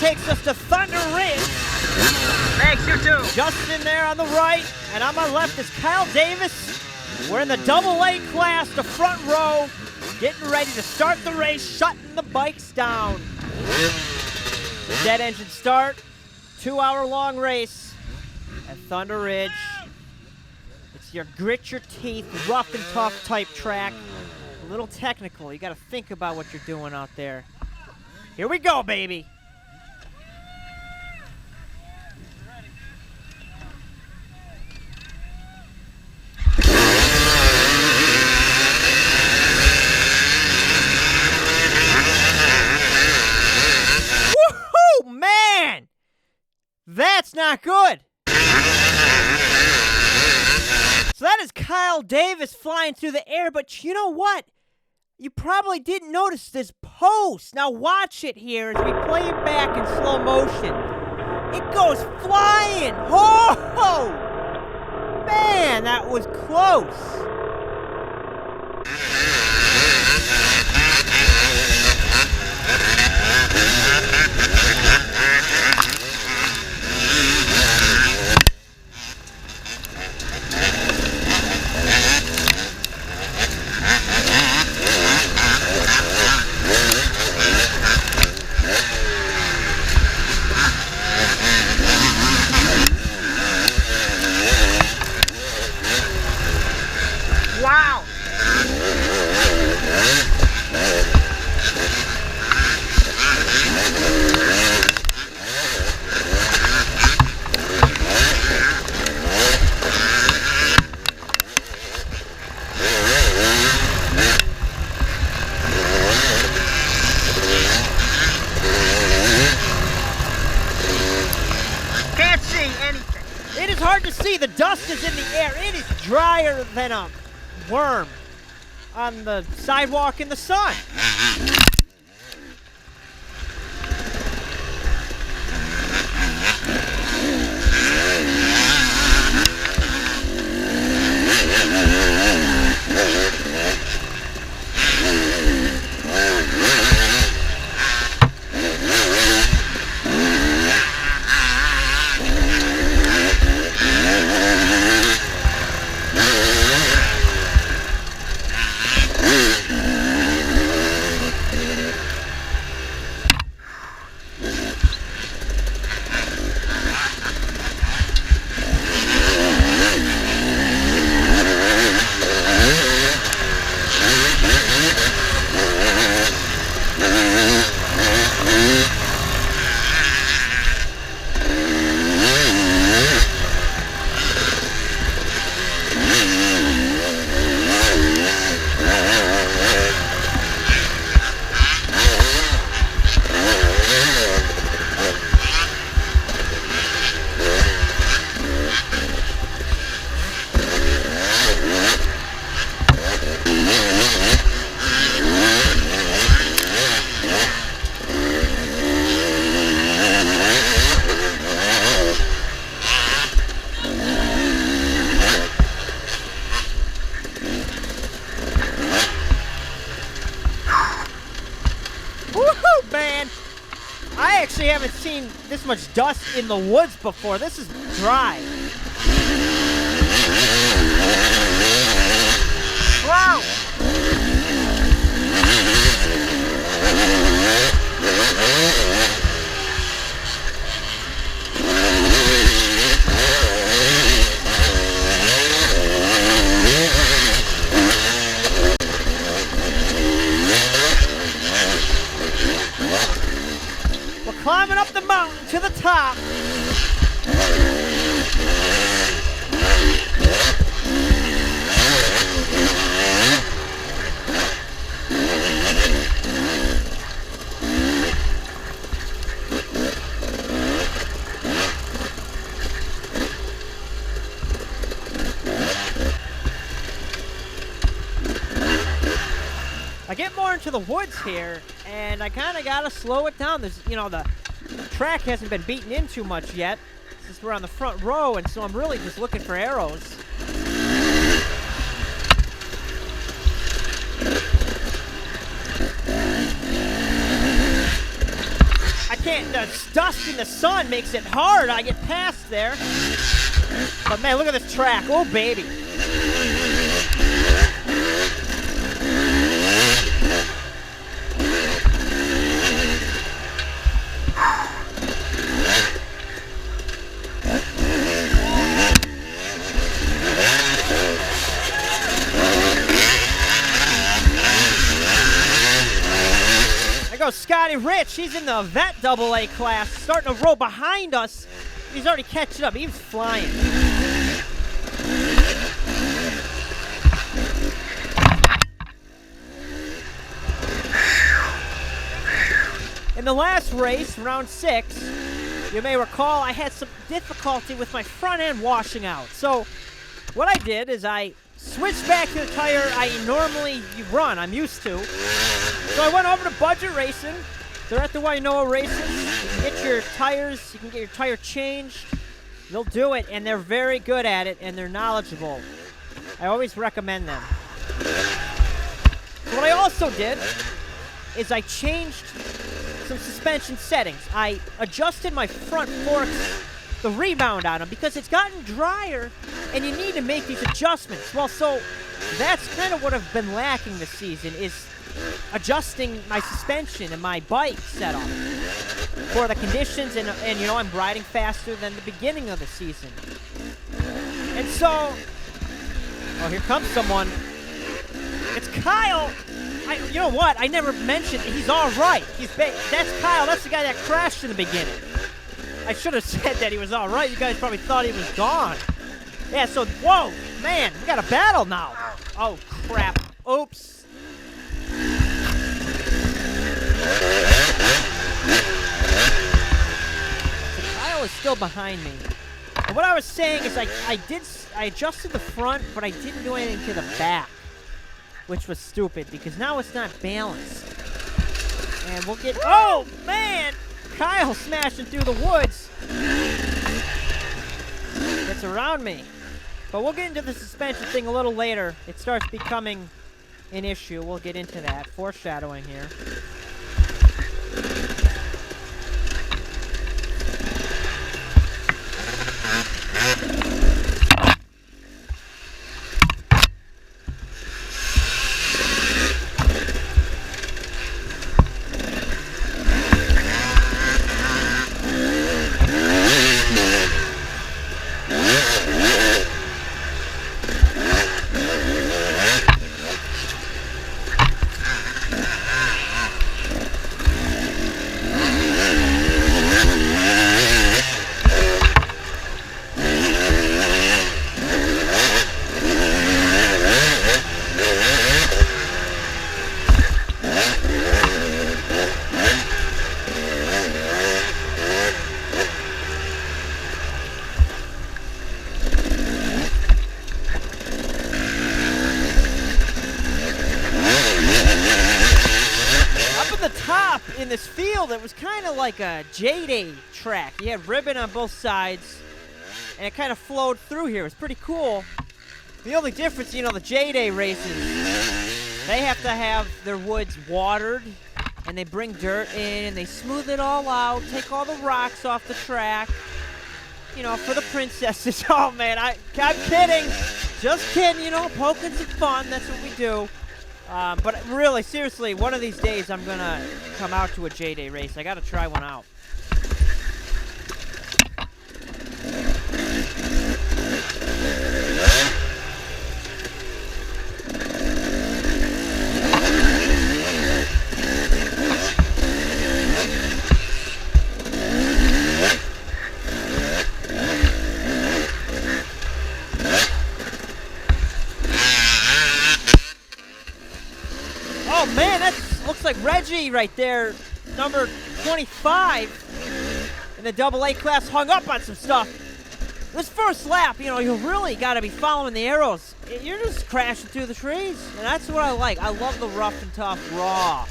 takes us to Thunder Ridge. Thanks, you too. Justin there on the right, and on my left is Kyle Davis. We're in the AA class, the front row, getting ready to start the race, shutting the bikes down. Dead engine start, 2-hour-long race at Thunder Ridge. It's your grit your teeth, rough and tough type track. A little technical. You got to think about what you're doing out there. Here we go, baby. Woohoo, man! That's not good. So that is Kyle Davis flying through the air, but you know what? You probably didn't notice this post. Now watch it here as we play it back in slow motion. It goes flying. Oh, man, that was close. Wow. Can't see anything. It is hard to see. The dust is in the air. It is drier than a worm on the sidewalk in the sun. Man, I actually haven't seen this much dust in the woods before. This is dry. Wow. We're climbing up the mountain to the top. I get more into the woods here, and I kind of got to slow it down. There's, you know, the track hasn't been beaten in too much yet, since we're on the front row, and so I'm really just looking for arrows. I can't the dust in the sun makes it hard. I get past there. But man, look at this track. Oh, baby. There goes Scotty Rich. He's in the vet AA class, starting to roll behind us. He's already catching up. He was flying. In the last race, round 6, you may recall I had some difficulty with my front end washing out. So what I did is I switched back to the tire I normally run, I'm used to. So I went over to Budget Racing. They're at the WNYOA Racing. You can get your tires, you can get your tire changed. They'll do it, and they're very good at it, and they're knowledgeable. I always recommend them. So what I also did is I changed some suspension settings. I adjusted my front forks, the rebound on them, because it's gotten drier, and you need to make these adjustments. Well, so that's kind of what I've been lacking this season, is adjusting my suspension and my bike setup for the conditions, and you know, I'm riding faster than the beginning of the season. And so, oh, here comes someone. It's Kyle. You know what? I never mentioned he's all right. That's Kyle. That's the guy that crashed in the beginning. I should have said that he was all right. You guys probably thought he was gone. Yeah. So, whoa, man, we got a battle now. Oh crap. Oops. Kyle is still behind me. And what I was saying is I adjusted the front, but I didn't do anything to the back, which was stupid because now it's not balanced. And we'll get, oh man, Kyle smashing through the woods. Gets around me. But we'll get into the suspension thing a little later. It starts becoming an issue. We'll get into that. Foreshadowing here. In this field, it was kind of like a J-Day track. You had ribbon on both sides, and it kind of flowed through here. It was pretty cool. The only difference, you know, the J-Day races, they have to have their woods watered, and they bring dirt in, and they smooth it all out, take all the rocks off the track, you know, for the princesses. Oh, man, I'm kidding. Just kidding, you know, poking some fun. That's what we do. But really, seriously, one of these days I'm going to come out to a J-Day race. I got to try one out. Oh man, that looks like Reggie right there, number 25 in the AA class, hung up on some stuff. This first lap, you know, you really got to be following the arrows. You're just crashing through the trees, and that's what I like. I love the rough and tough, raw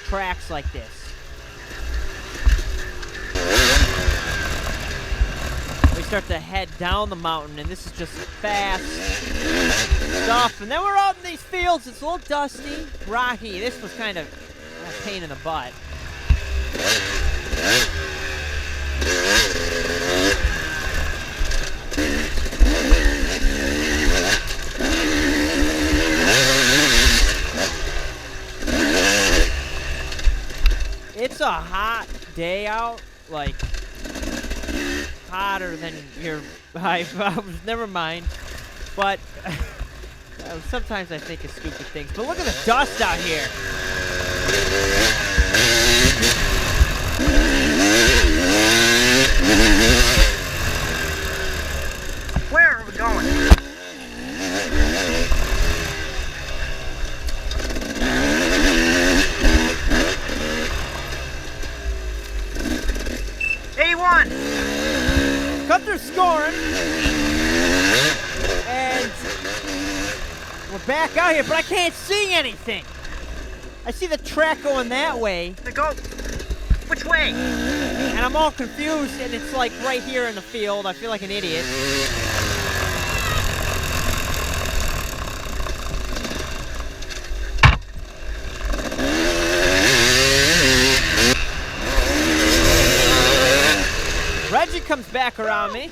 tracks like this. We start to head down the mountain, and this is just fast stuff. And then we're out in these fields. It's a little dusty, rocky. This was kind of a pain in the butt. a hot day out, like hotter than your never mind. But sometimes I think of stupid things. But look at the dust out here. Where are we going? '81. Cut through scoring. And we're back out here, but I can't see anything. I see the track going that way. To go which way? And I'm all confused, and it's like right here in the field. I feel like an idiot. Reggie comes back around me.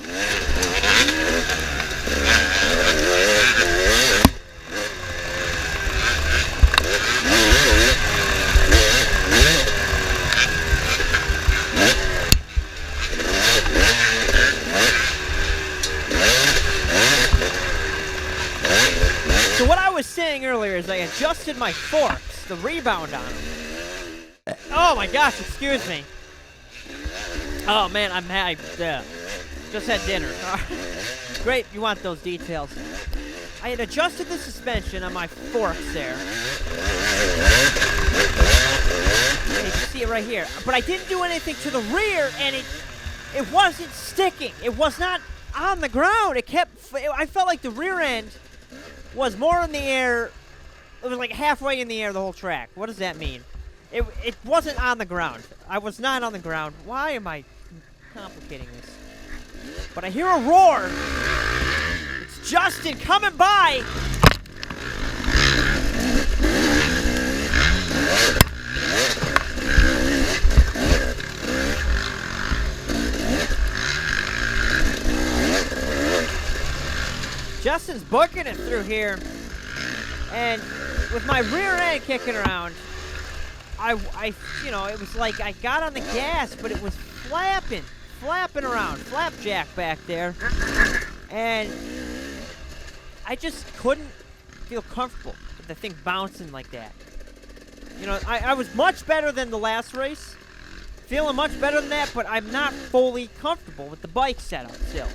So what I was saying earlier is I adjusted my forks, the rebound on them. Oh my gosh, excuse me. Oh man, I'm mad. Just had dinner. Great, you want those details. I had adjusted the suspension on my forks there. You can see it right here. But I didn't do anything to the rear, and it wasn't sticking. It was not on the ground. I felt like the rear end was more in the air. It was like halfway in the air the whole track. What does that mean? It wasn't on the ground. I was not on the ground. Why am I complicating this? But I hear a roar. It's Justin coming by. Justin's booking it through here. And with my rear end kicking around, you know, it was like I got on the gas, but it was flapping around, flapjack back there, and I just couldn't feel comfortable with the thing bouncing like that. You know, I was much better than the last race, feeling much better than that, but I'm not fully comfortable with the bike setup still.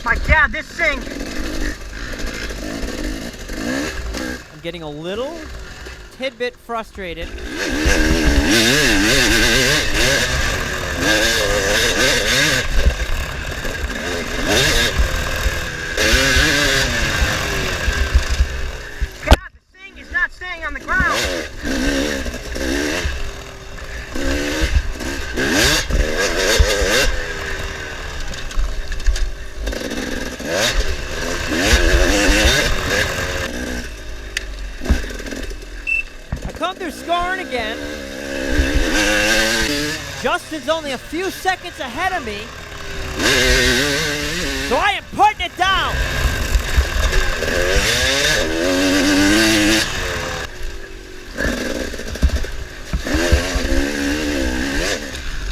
My God, this thing! I'm getting a little tidbit frustrated. God, this thing is not staying on the ground! Come through scoring again. Justin's only a few seconds ahead of me. So I am putting it down.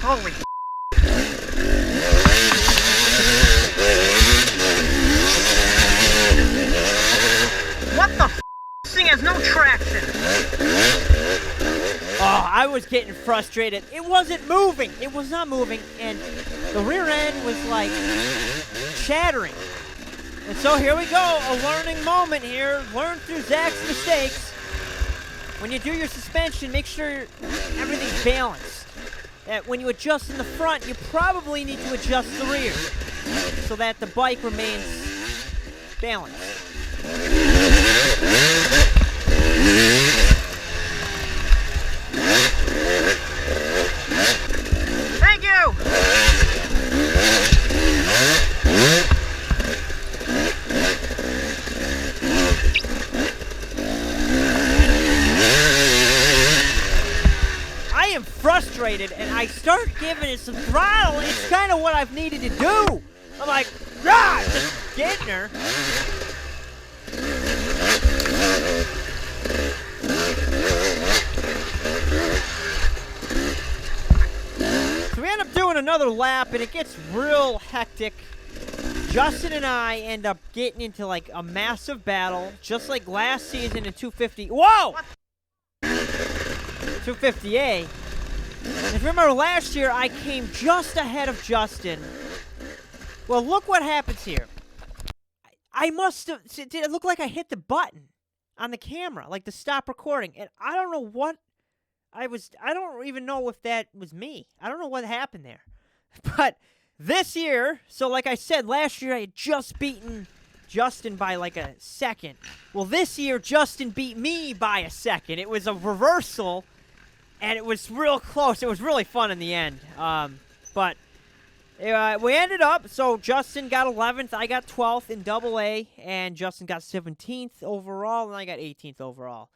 Holy what the This thing has no traction. Oh, I was getting frustrated. It wasn't moving. It was not moving, and the rear end was like shattering. And so here we go, a learning moment here. Learn through Zach's mistakes. When you do your suspension, make sure everything's balanced. That when you adjust in the front, you probably need to adjust the rear so that the bike remains balanced. Thank you! I am frustrated, and I start giving it some throttle, and it's kind of what I've needed to do. I'm like, rah, just getting her. another lap, and it gets real hectic. Justin and I end up getting into, like, a massive battle, just like last season in 250. Whoa! 250A. If you remember last year, I came just ahead of Justin. Well, look what happens here. I must have... Did it look like I hit the button on the camera, like to stop recording? And I don't know what... I don't even know if that was me. I don't know what happened there. But this year, so like I said, last year I had just beaten Justin by like a second. Well, this year, Justin beat me by a second. It was a reversal, and it was real close. It was really fun in the end. But we ended up, so Justin got 11th, I got 12th in AA, and Justin got 17th overall, and I got 18th overall.